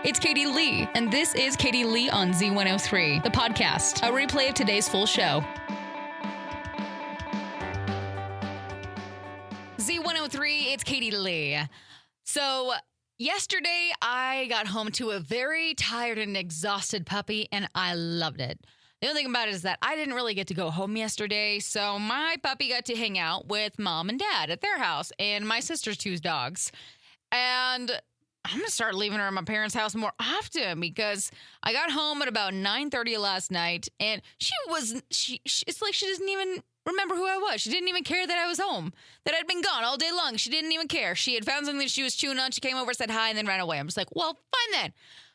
It's Katie Lee, and this is Katie Lee on Z103, the podcast, a replay of today's full show. Z103, it's Katie Lee. So, yesterday I got home to a very tired and exhausted puppy, and I loved it. The only thing about it is that I didn't really get to go home yesterday, so my puppy got to hang out with mom and dad at their house and my sister's two dogs. And I'm going to start leaving her at my parents' house more often because I got home at about 9:30 last night, and it's like she doesn't even remember who I was. She didn't even care that I was home, that I'd been gone all day long. She didn't even care. She had found something that she was chewing on. She came over, said hi, and then ran away. I'm just like, well, fine then.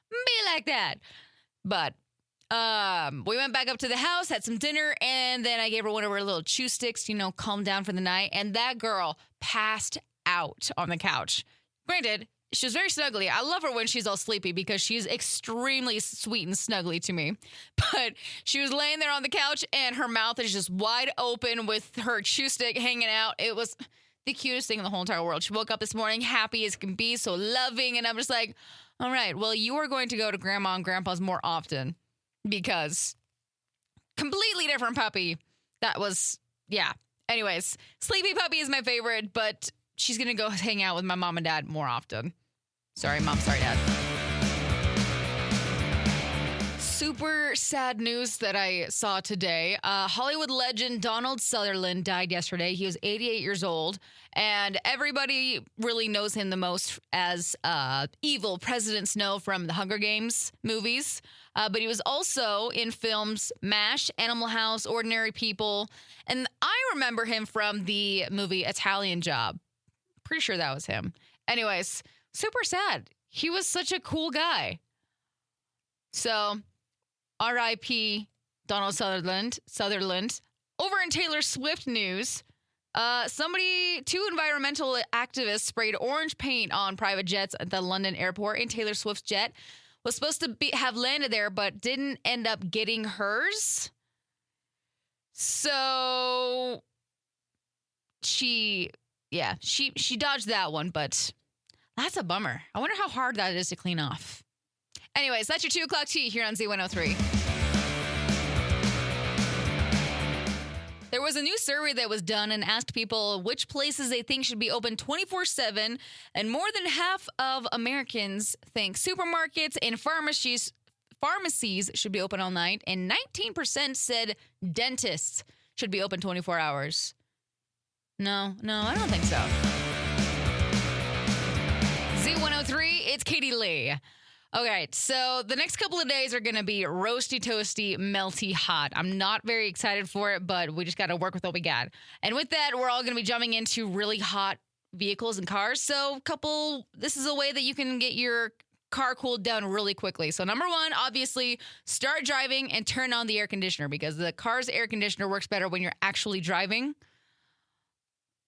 Be like that. But we went back up to the house, had some dinner, and then I gave her one of her little chew sticks, calm down for the night. And that girl passed out on the couch. Granted, she was very snuggly. I love her when she's all sleepy because she's extremely sweet and snuggly to me. But she was laying there on the couch and her mouth is just wide open with her chew stick hanging out. It was the cutest thing in the whole entire world. She woke up this morning happy as can be, so loving. And I'm just like, all right, well, you are going to go to grandma and grandpa's more often because completely different puppy. That was, yeah. Anyways, sleepy puppy is my favorite, but she's going to go hang out with my mom and dad more often. Sorry, Mom. Sorry, Dad. Super sad news that I saw today. Hollywood legend Donald Sutherland died yesterday. He was 88 years old, and everybody really knows him the most as evil President Snow from the Hunger Games movies. But he was also in films MASH, Animal House, Ordinary People, and I remember him from the movie Italian Job. Pretty sure that was him. Anyways, super sad. He was such a cool guy. So, R.I.P. Donald Sutherland. Over in Taylor Swift news, two environmental activists sprayed orange paint on private jets at the London airport, and Taylor Swift's jet was supposed to have landed there, but didn't end up getting hers. So, she dodged that one, but that's a bummer. I wonder how hard that is to clean off. Anyways, that's your 2 o'clock tea here on Z103. There was a new survey that was done and asked people which places they think should be open 24/7, and more than half of Americans think supermarkets and pharmacies should be open all night, and 19% said dentists should be open 24 hours. No, I don't think so. Z103, it's Katie Lee. Okay, so the next couple of days are going to be roasty, toasty, melty hot. I'm not very excited for it, but we just got to work with what we got. And with that, we're all going to be jumping into really hot vehicles and cars. So this is a way that you can get your car cooled down really quickly. So number one, obviously, start driving and turn on the air conditioner because the car's air conditioner works better when you're actually driving.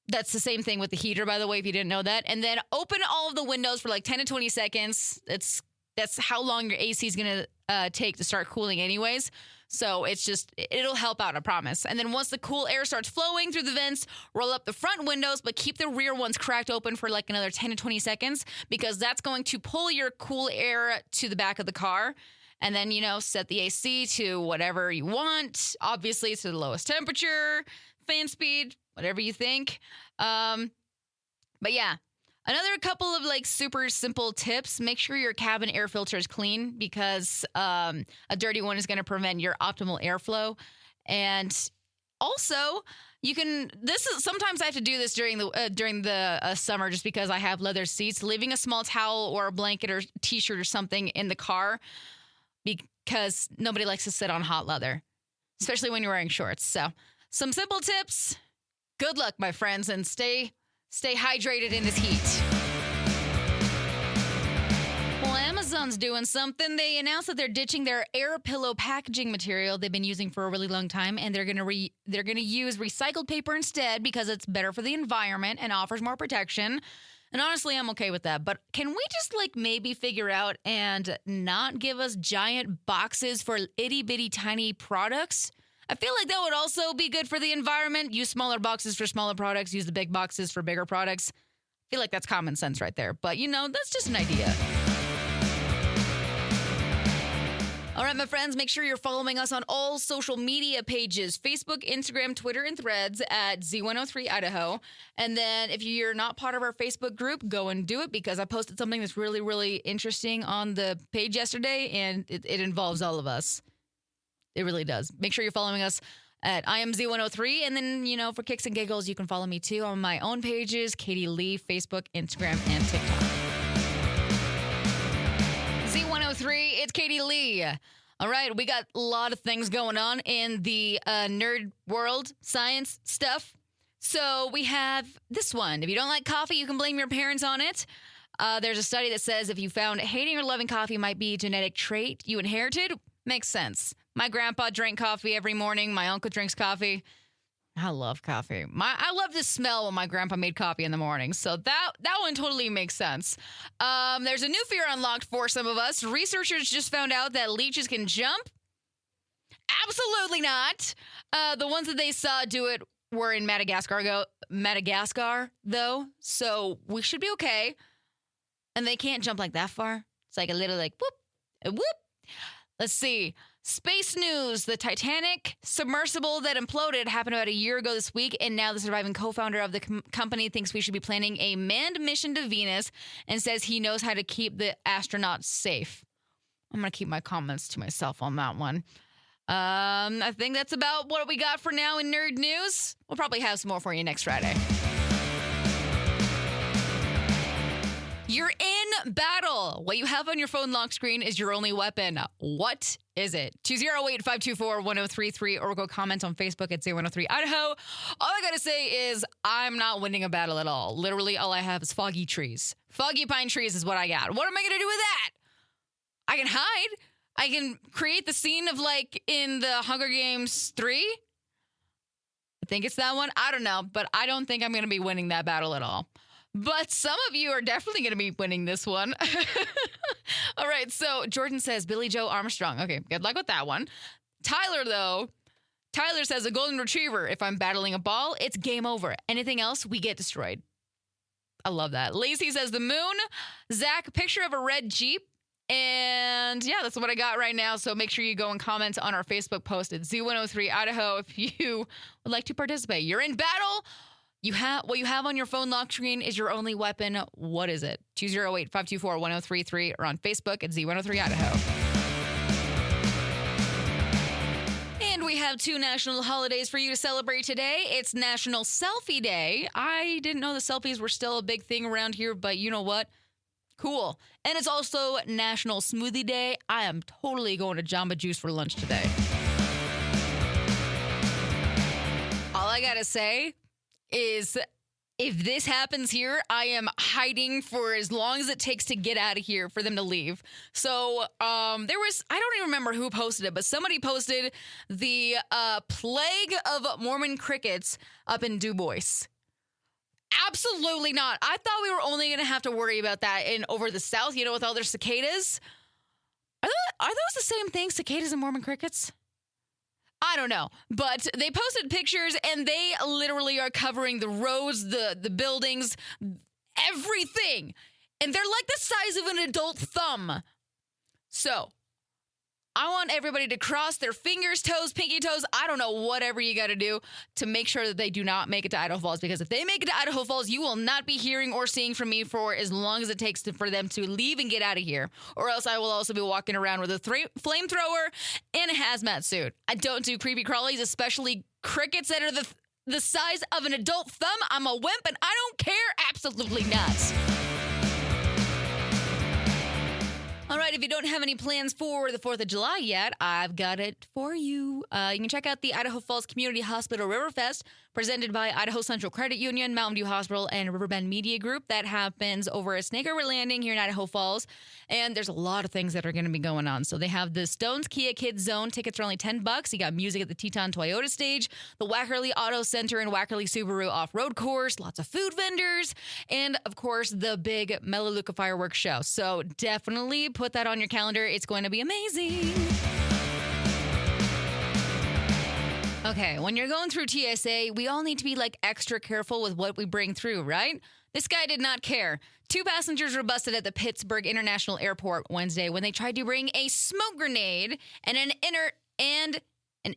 That's the same thing with the heater, by the way, if you didn't know that. And then open all of the windows for like 10 to 20 seconds. That's how long your AC is going to take to start cooling anyways. So it'll help out, I promise. And then once the cool air starts flowing through the vents, roll up the front windows, but keep the rear ones cracked open for like another 10 to 20 seconds because that's going to pull your cool air to the back of the car. And then, set the AC to whatever you want. Obviously, to the lowest temperature, fan speed, whatever you think. But yeah, another couple of like super simple tips. Make sure your cabin air filter is clean because a dirty one is going to prevent your optimal airflow. And also, sometimes I have to do this during the summer just because I have leather seats. Leaving a small towel or a blanket or t-shirt or something in the car because nobody likes to sit on hot leather, especially when you're wearing shorts. So some simple tips. Good luck, my friends, and stay hydrated in this heat. Well, Amazon's doing something. They announced that they're ditching their air pillow packaging material they've been using for a really long time, and they're gonna use recycled paper instead because it's better for the environment and offers more protection. And honestly, I'm okay with that. But can we just maybe figure out and not give us giant boxes for itty bitty tiny products? I feel like that would also be good for the environment. Use smaller boxes for smaller products. Use the big boxes for bigger products. I feel like that's common sense right there. But, that's just an idea. All right, my friends, make sure you're following us on all social media pages, Facebook, Instagram, Twitter, and Threads at Z103 Idaho. And then if you're not part of our Facebook group, go and do it because I posted something that's really, really interesting on the page yesterday, and it involves all of us. It really does. Make sure you're following us at IamZ103. And then, for kicks and giggles, you can follow me too on my own pages, Katie Lee, Facebook, Instagram, and TikTok. Z103, it's Katie Lee. All right, we got a lot of things going on in the nerd world, science stuff. So we have this one. If you don't like coffee, you can blame your parents on it. There's a study that says if you found hating or loving coffee might be a genetic trait you inherited, makes sense. My grandpa drank coffee every morning. My uncle drinks coffee. I love coffee. I love the smell when my grandpa made coffee in the morning. So that one totally makes sense. There's a new fear unlocked for some of us. Researchers just found out that leeches can jump. Absolutely not. The ones that they saw do it were in Madagascar, though. So we should be okay. And they can't jump like that far. It's like a little whoop, whoop. Let's see. Space news. The Titanic submersible that imploded happened about a year ago this week, and now the surviving co-founder of the company thinks we should be planning a manned mission to Venus and says he knows how to keep the astronauts safe. I'm going to keep my comments to myself on that one. I think that's about what we got for now in nerd news. We'll probably have some more for you next Friday. You're in battle. What you have on your phone lock screen is your only weapon. What is it? 208-524-1033 or go comment on Facebook at Z103 Idaho. All I got to say is I'm not winning a battle at all. Literally, all I have is foggy trees. Foggy pine trees is what I got. What am I going to do with that? I can hide. I can create the scene of in the Hunger Games 3. I think it's that one. I don't know, but I don't think I'm going to be winning that battle at all. But some of you are definitely going to be winning this one. All right, so Jordan says Billy Joe Armstrong. Okay, good luck with that one. Tyler says a golden retriever. If I'm battling a ball, it's game over. Anything else, we get destroyed. I love that. Lacey says the moon. Zach, picture of a red Jeep. And yeah, that's what I got right now. So make sure you go and comment on our Facebook post at Z103 Idaho if you would like to participate. You're in battle. What you have on your phone lock screen is your only weapon. What is it? 208-524-1033 or on Facebook at Z103 Idaho. And we have 2 national holidays for you to celebrate today. It's National Selfie Day. I didn't know the selfies were still a big thing around here, but you know what? Cool. And it's also National Smoothie Day. I am totally going to Jamba Juice for lunch today. All I gotta say is if this happens here, I am hiding for as long as it takes to get out of here for them to leave. So I don't even remember who posted it, but somebody posted the plague of Mormon crickets up in Du Bois. Absolutely not. I thought we were only going to have to worry about that over the south, with all their cicadas. Are those the same thing, cicadas and Mormon crickets? I don't know, but they posted pictures and they literally are covering the roads, the buildings, everything. And they're like the size of an adult thumb. So I want everybody to cross their fingers, toes, pinky toes. I don't know, whatever you got to do to make sure that they do not make it to Idaho Falls. Because if they make it to Idaho Falls, you will not be hearing or seeing from me for as long as it takes for them to leave and get out of here. Or else I will also be walking around with a flamethrower and a hazmat suit. I don't do creepy crawlies, especially crickets that are the size of an adult thumb. I'm a wimp and I don't care. Absolutely not. All right, if you don't have any plans for the 4th of July yet, I've got it for you. You can check out the Idaho Falls Community Hospital Riverfest, presented by Idaho Central Credit Union, Mountain View Hospital, and Riverbend Media Group. That happens over at Snake River Landing here in Idaho Falls. And there's a lot of things that are going to be going on. So they have the Stones Kia Kids Zone. Tickets are only $10. You got music at the Teton Toyota stage, the Wackerly Auto Center and Wackerly Subaru Off-Road Course, lots of food vendors, and, of course, the big Melaleuca Fireworks Show. So definitely put that on your calendar. It's going to be amazing. Okay, when you're going through TSA, we all need to be like extra careful with what we bring through, right? This guy did not care. 2 passengers were busted at the Pittsburgh International Airport Wednesday when they tried to bring a smoke grenade and an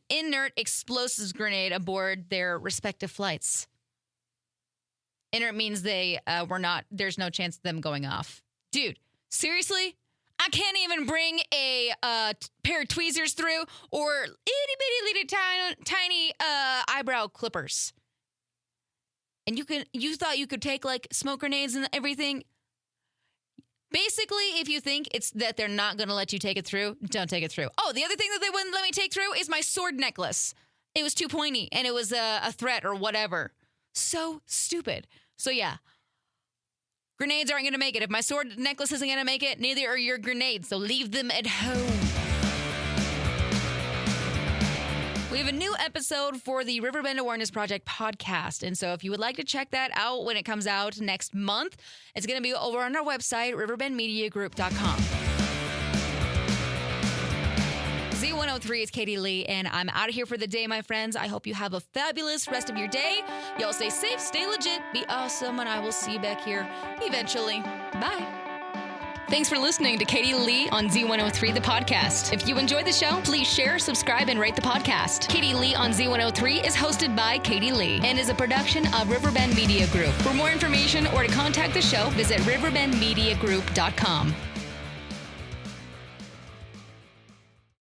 inert explosives grenade aboard their respective flights. Inert means there's no chance of them going off. Dude, seriously? I can't even bring a pair of tweezers through or itty bitty tiny eyebrow clippers. And you thought you could take like smoke grenades and everything? Basically, if you think it's that they're not going to let you take it through, don't take it through. Oh, the other thing that they wouldn't let me take through is my sword necklace. It was too pointy and it was a threat or whatever. So stupid. So yeah. Grenades aren't going to make it. If my sword necklace isn't going to make it, neither are your grenades. So leave them at home. We have a new episode for the Riverbend Awareness Project podcast. And so if you would like to check that out when it comes out next month, it's going to be over on our website, riverbendmediagroup.com. Z103 is Katie Lee, and I'm out of here for the day, my friends. I hope you have a fabulous rest of your day. Y'all stay safe, stay legit, be awesome, and I will see you back here eventually. Bye. Thanks for listening to Katie Lee on Z103, the podcast. If you enjoyed the show, please share, subscribe, and rate the podcast. Katie Lee on Z103 is hosted by Katie Lee and is a production of Riverbend Media Group. For more information or to contact the show, visit riverbendmediagroup.com.